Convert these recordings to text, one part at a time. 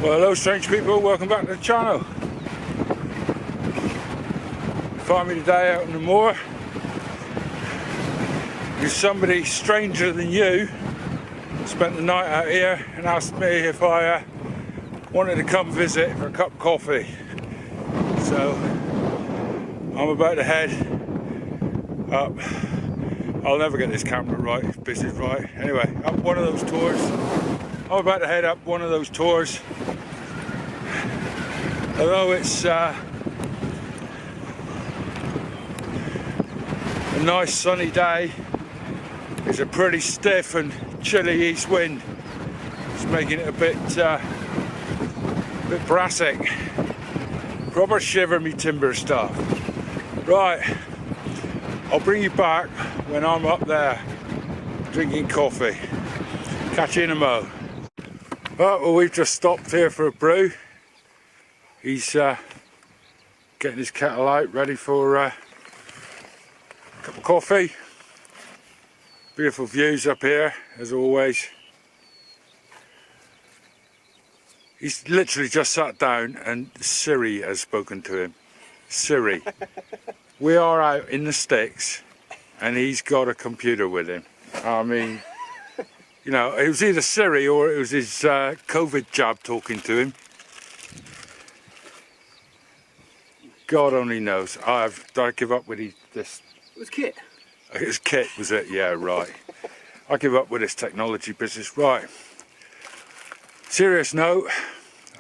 Well, hello strange people, welcome back to the channel. Find me today out on the moor with somebody stranger than you. Spent the night out here and asked me if I wanted to come visit for a cup of coffee. So I'm about to head up. I'll never get this camera right if this is right. Anyway, up one of those tours. I'm about to head up one of those tours. Although it's a nice sunny day, it's a pretty stiff and chilly east wind. It's making it a bit brassic. Proper shiver me timber stuff. Right, I'll bring you back when I'm up there drinking coffee. Catch you in a mo. Right, well, we've just stopped here for a brew. He's getting his kettle out, ready for a cup of coffee. Beautiful views up here, as always. He's literally just sat down and Siri has spoken to him. Siri, we are out in the sticks and he's got a computer with him. I mean, you know, it was either Siri or it was his COVID jab talking to him. God only knows. I give up with this. It was Kit. It was Kit, was it? Yeah, right. I give up with this technology business. Right. Serious note.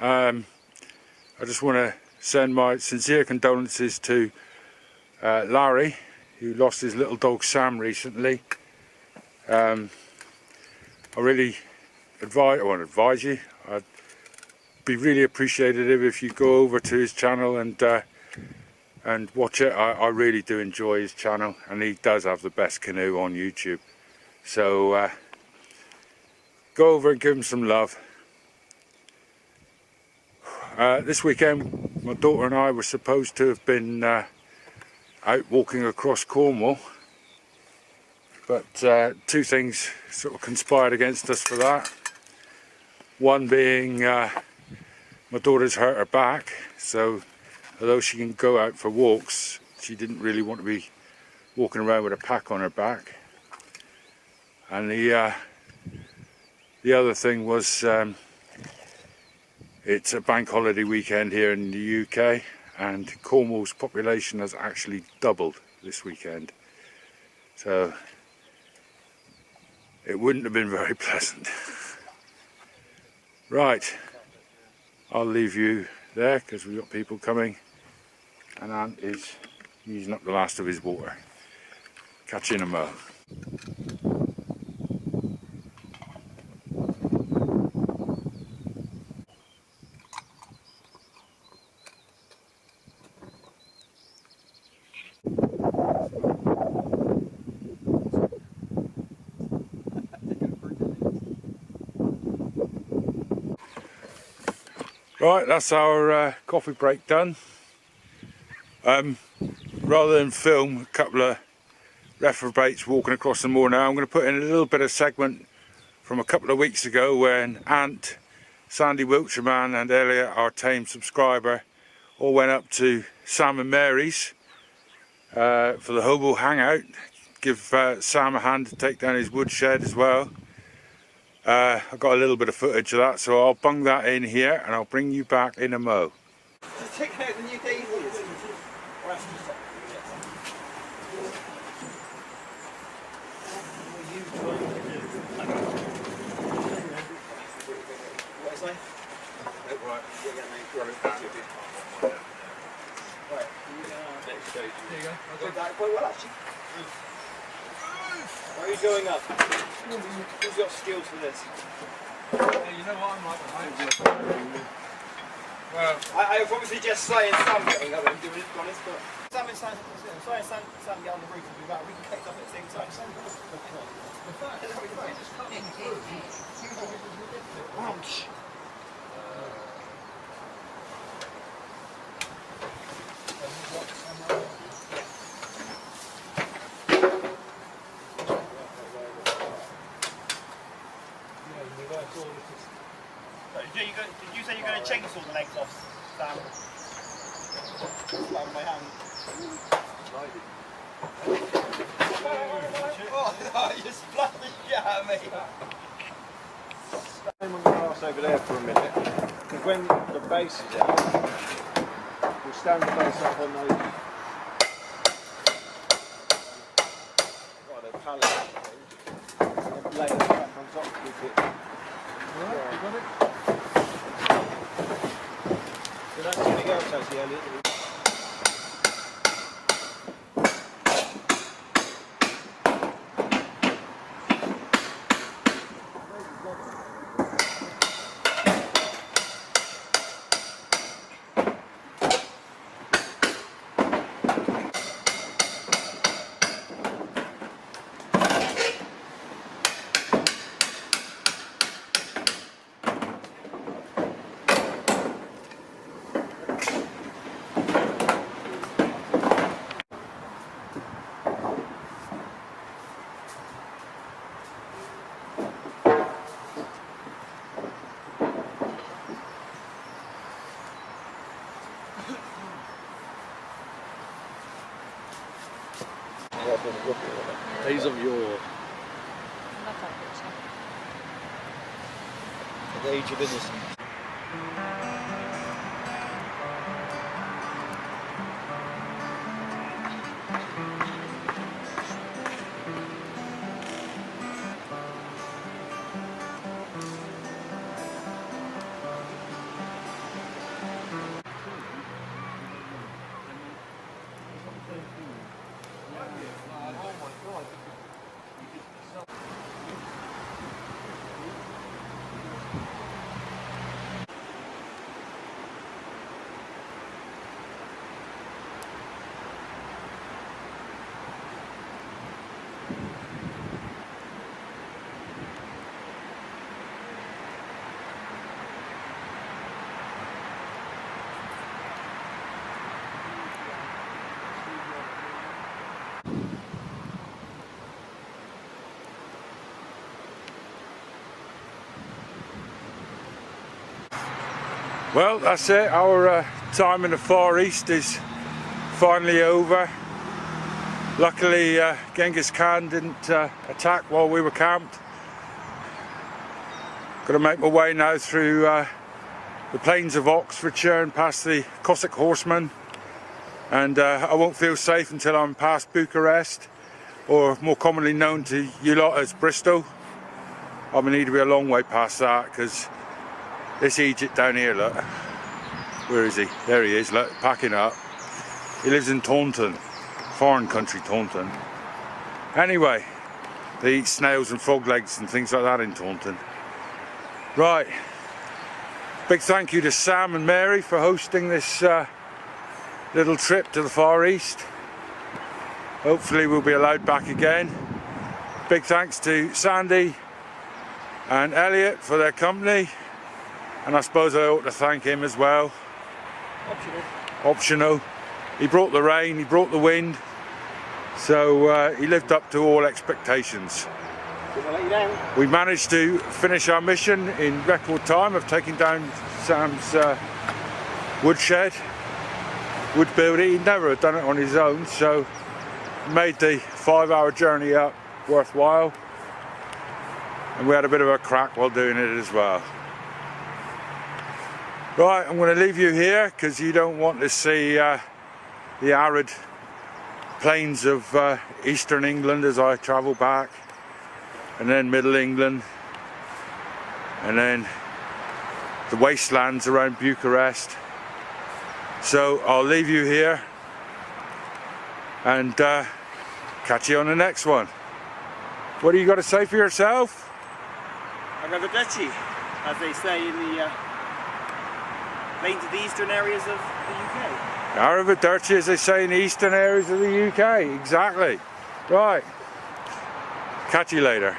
I just want to send my sincere condolences to Larry, who lost his little dog Sam recently. I really advise you. I'd be really appreciative if you go over to his channel and watch it. I really do enjoy his channel, and he does have the best canoe on YouTube. So go over and give him some love. This weekend my daughter and I were supposed to have been out walking across Cornwall, but two things sort of conspired against us for that. One being my daughter's hurt her back, so although she can go out for walks, she didn't really want to be walking around with a pack on her back. And the other thing was it's a bank holiday weekend here in the UK, and Cornwall's population has actually doubled this weekend. So it wouldn't have been very pleasant. Right, I'll leave you there because we've got people coming, and Ant is using up the last of his water. Catch you in a mo. Right, that's our coffee break done. Rather than film a couple of reprobates walking across the moor now, I'm going to put in a little bit of segment from a couple of weeks ago when Ant, Sandy Wiltshireman and Elliot, our tame subscriber, all went up to Sam and Mary's for the Hobo Hangout. Give Sam a hand to take down his woodshed as well. I've got a little bit of footage of that, so I'll bung that in here and I'll bring you back in a mo. Just checking out the new daisies. What is that? Right. There you go. Well, actually. Where are you going up? Who's got skills for this? Yeah, you know what, I'm like behind you. Well, I would probably suggest Sly and Sam getting up and doing it, to be honest, but Sly and Sam get on the roof and do that. We can catch up at the same time. Ouch. Did you say you're going to chainsaw the legs off, Sam? By my hand. Oh, you splat the shit out of me. Stand on the grass over there for a minute, because when the base is out, we'll stand the base up on those pallets and lay it back on top of it. Alright, you got it? So that's something else actually, Elliot. These of your the age of innocence. Well, that's it. Our time in the Far East is finally over. Luckily, Genghis Khan didn't attack while we were camped. Got to make my way now through the plains of Oxfordshire and past the Cossack horsemen. And I won't feel safe until I'm past Bucharest, or more commonly known to you lot as Bristol. I'm going to need to be a long way past that, because this Egypt down here, look. Where is he? There he is, look, packing up. He lives in Taunton, foreign country Taunton. Anyway, they eat snails and frog legs and things like that in Taunton. Right, big thank you to Sam and Mary for hosting this little trip to the Far East. Hopefully we'll be allowed back again. Big thanks to Sandy and Elliot for their company. And I suppose I ought to thank him as well. Optional. He brought the rain, he brought the wind. So he lived up to all expectations. Didn't let you down. We managed to finish our mission in record time of taking down Sam's woodshed, wood building. He'd never have done it on his own, so made the 5-hour journey up worthwhile. And we had a bit of a crack while doing it as well. Right, I'm going to leave you here because you don't want to see the arid plains of eastern England as I travel back, and then middle England, and then the wastelands around Bucharest. So I'll leave you here and catch you on the next one. What do you got to say for yourself? Arrivederci, as they say in the lanes of the eastern areas of the UK. Arrivederci, as they say in the eastern areas of the UK. Exactly. Right. Catch you later.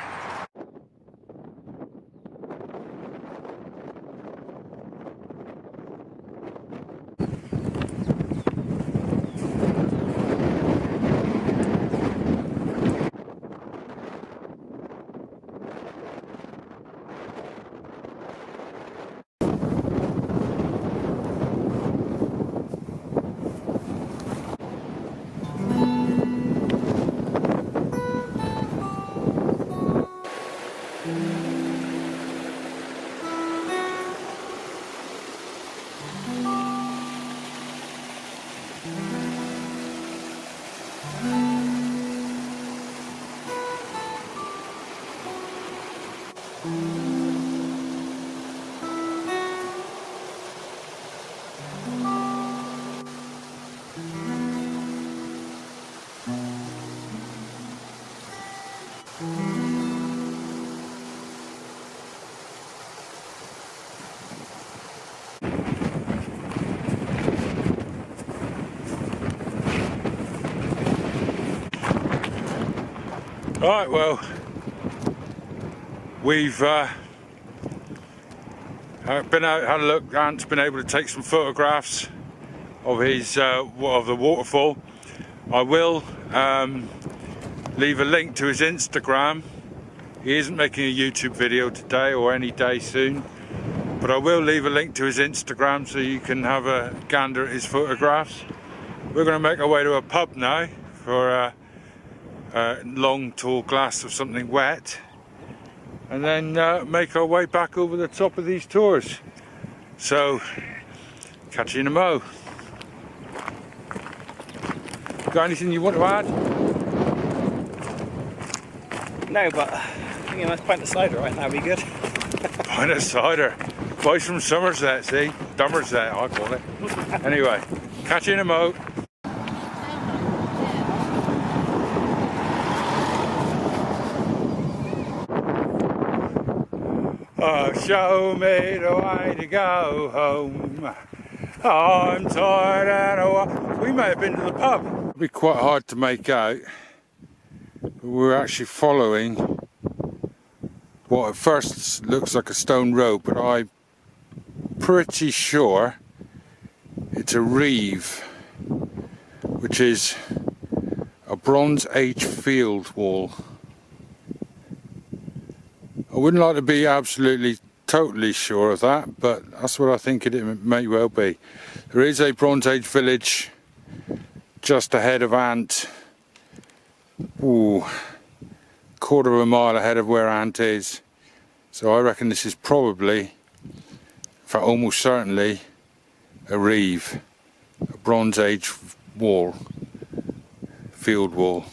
Right, well, we've been out, had a look. Ant's been able to take some photographs of his of the waterfall. I will leave a link to his Instagram. He isn't making a YouTube video today or any day soon, but I will leave a link to his Instagram so you can have a gander at his photographs. We're going to make our way to a pub now for a long tall glass of something wet, and then make our way back over the top of these tours. So catch you in a mo. Got anything you want to add? No, but I think a nice pint of cider right now would be good. Pint of cider. Boys from Somerset, see? Dummerset, I call it. Anyway, catch you in a mo. Oh, show me the way to go home. I'm tired and we may have been to the pub. It'll be quite hard to make out, but we're actually following what at first looks like a stone road, but I'm pretty sure it's a reeve, which is a Bronze Age field wall. I wouldn't like to be absolutely totally sure of that, but that's what I think it may well be. There is a Bronze Age village just ahead of Ant. Ooh, quarter of a mile ahead of where Ant is. So I reckon this is probably, for almost certainly, a reeve, a Bronze Age wall, field wall.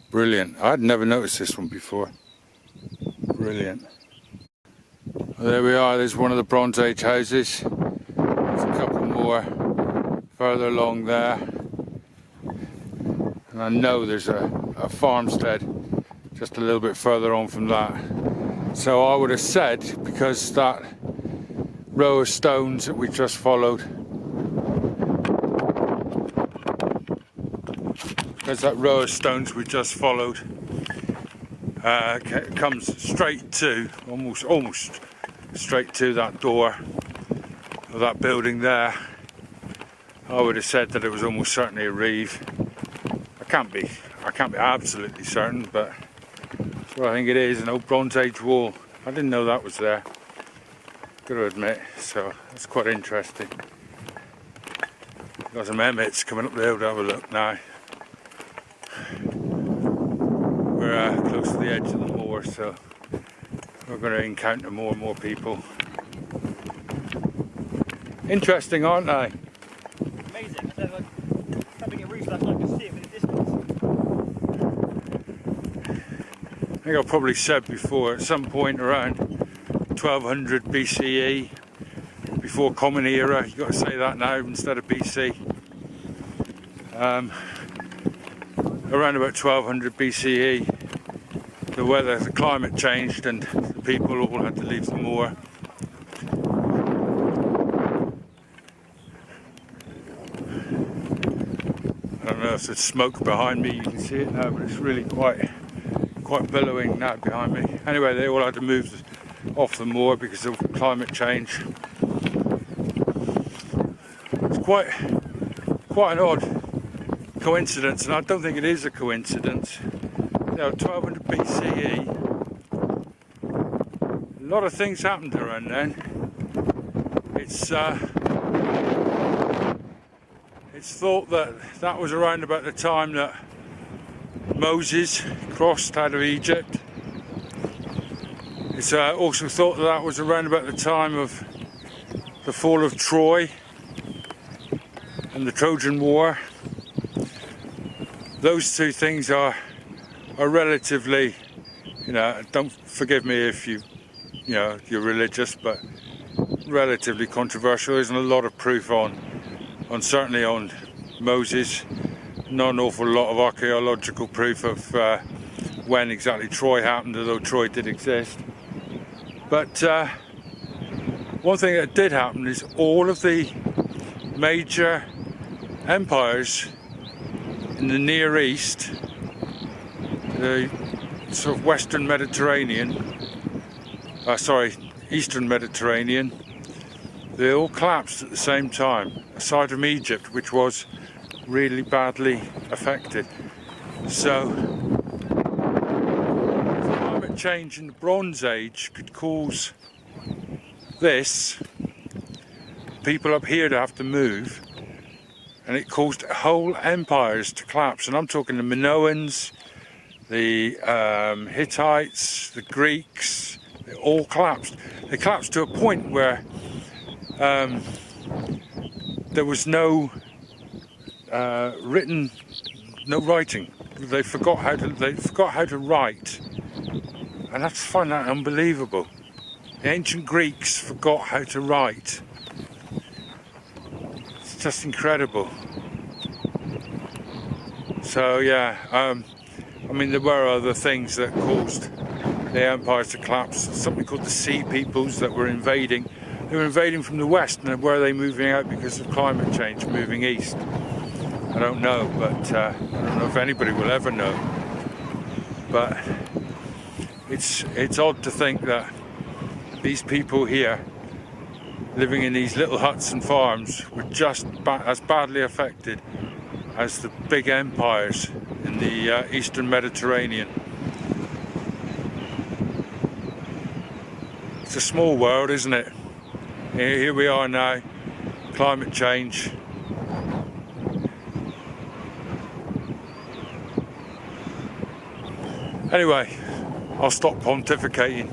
Brilliant. I'd never noticed this one before. Brilliant. There we are, there's one of the Bronze Age houses. There's a couple more further along there. And I know there's a farmstead just a little bit further on from that. So I would have said, because that row of stones that we just followed, comes straight to, almost straight to that door of that building there, I would have said that it was almost certainly a reeve. I can't be absolutely certain, but that's what I think it is, an old Bronze Age wall. I didn't know that was there, gotta admit, so that's quite interesting. Got some emmets coming up there to have a look now. We're close to the edge of the moor, so we're going to encounter more and more people. Interesting, aren't they? Amazing. I don't having a roof that I can see it in the distance. I think I probably said before, at some point around 1200 BCE, before Common Era, you've got to say that now instead of BC. Around about 1200 BCE, the climate changed and the people all had to leave the moor. I don't know if there's smoke behind me, you can see it now, but it's really quite billowing now behind me. Anyway, they all had to move off the moor because of climate change. It's quite an odd coincidence, and I don't think it is a coincidence. You know, 1200 BCE, a lot of things happened around then. It's thought that was around about the time that Moses crossed out of Egypt. It's also thought that was around about the time of the fall of Troy and the Trojan War. Those two things are relatively You know, don't forgive me if you're religious, but relatively controversial. There isn't a lot of proof on certainly on Moses. Not an awful lot of archaeological proof of when exactly Troy happened, although Troy did exist. But one thing that did happen is all of the major empires in the Near East, the sort of Western Mediterranean, Eastern Mediterranean, they all collapsed at the same time, aside from Egypt, which was really badly affected. So climate change in the Bronze Age could cause this, people up here to have to move, and it caused whole empires to collapse. And I'm talking the Minoans, the Hittites, the Greeks, they all collapsed. They collapsed to a point where there was no writing. They forgot how to write, and I find that unbelievable. The ancient Greeks forgot how to write. It's just incredible. So yeah, I mean, there were other things that caused the empires to collapse. Something called the Sea Peoples that were invading. They were invading from the west, and where are they moving out because of climate change, moving east? I don't know, but I don't know if anybody will ever know. But it's odd to think that these people here, living in these little huts and farms, were just as badly affected as the big empires in the Eastern Mediterranean. It's a small world, isn't it? Here we are now, climate change. Anyway, I'll stop pontificating.